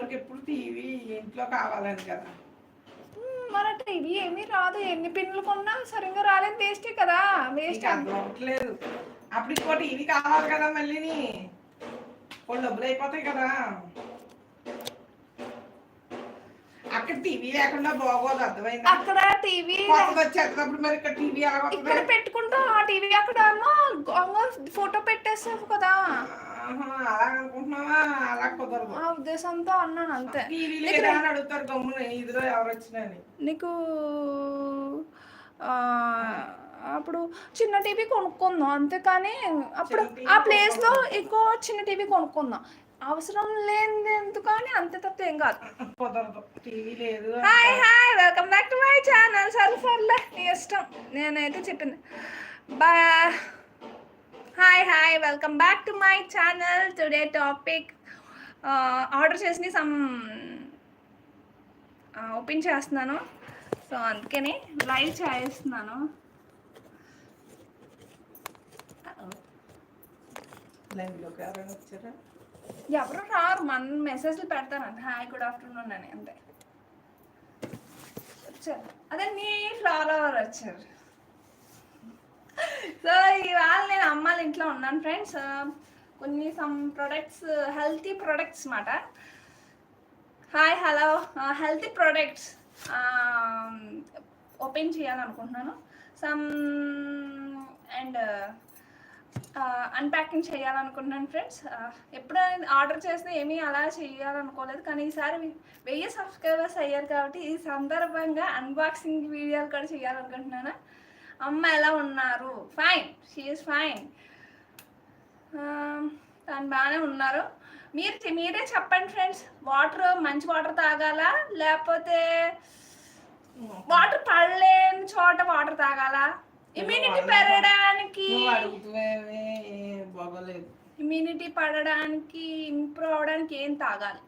కోరిక ఎప్పుడు టీవీ ఇంట్లో కావాలని కదా. మరి టీవీ ఏమీ రాదు, ఎన్ని పిన్నులు కొన్నా సరిగ్గా రాలేదు, వేస్టే కదా, వేస్ట్. అర్థం అవ్వట్లేదు. అప్పుడు ఇంకో టీవీ కావాలి కదా, మళ్ళీని కొన్ని డబ్బులు అయిపోతాయి కదా. అక్కడ టీవీ లేకుండా బాగోదు, అర్థమైంది. అక్కడ టీవీ వచ్చేటప్పుడు మరి ఇక్కడ టీవీ ఇక్కడ పెట్టుకుంటా, ఆ టీవీ అక్కడ ఫోటో పెట్టేస్తావు కదా. అలా అనుకుంటున్నావా? అలా కుదరదు. ఆ ఉద్దేశంతో అన్నాను అంతే. టీవీ లేదా అని అడుగుతారు గమ్మున, ఇదిలో ఎవరు వచ్చినా నీకు అప్పుడు చిన్న టీవీ కొనుక్కుందాం అంతేకాని అప్పుడు ఆ ప్లేస్లో ఇంకో చిన్న టీవీ కొనుక్కుందాం, అవసరం లేని ఎందుకని అంతే తప్ప ఏం కాదు. Hi hi, welcome back to my channel. సర్లే నీ ఇష్టం, నేనైతే చెప్పింది hi hi, welcome back to my channel. Today topic order చేసి ఓపెన్ చేస్తున్నాను, సో అందుకని లైవ్ చేస్తున్నాను. ఎవరు రారు, మన మెసేజ్లు పెడతానండి, హాయ్ గుడ్ ఆఫ్టర్నూన్ అని, అంతే. వచ్చారు అదే నీ ఫ్లవర్ వచ్చారు. సో ఇవాళ నేను అమ్మాళ్ళ ఇంట్లో ఉన్నాను ఫ్రెండ్స్. కొన్ని సమ్ ప్రొడక్ట్స్, హెల్తీ ప్రొడక్ట్స్ మాట. Hi hello, healthy products open చేయాలనుకుంటున్నాను. సమ్ అండ్ అన్ప్యాకింగ్ చేయాలనుకుంటున్నాను ఫ్రెండ్స్. ఎప్పుడైనా ఆర్డర్ చేస్తే ఏమీ అలా చేయాలనుకోలేదు, కానీ ఈసారి 1000 సబ్స్క్రైబర్స్ అయ్యారు కాబట్టి ఈ సందర్భంగా అన్బాక్సింగ్ వీడియోలు కూడా చేయాలనుకుంటున్నాను. అమ్మ ఎలా ఉన్నారు? Fine, she is fine. తను బాగానే ఉన్నారు. మీరే చెప్పండి ఫ్రెండ్స్, మంచి వాటర్ తాగాలా లేకపోతే వాటర్ పడలేని చోట వాటర్ తాగాలా? ఇమ్యూనిటీ పెరగడానికి, ఇమ్యూనిటీ పడడానికి, ఇంప్రూవ్ అవడానికి ఏం తాగాలి?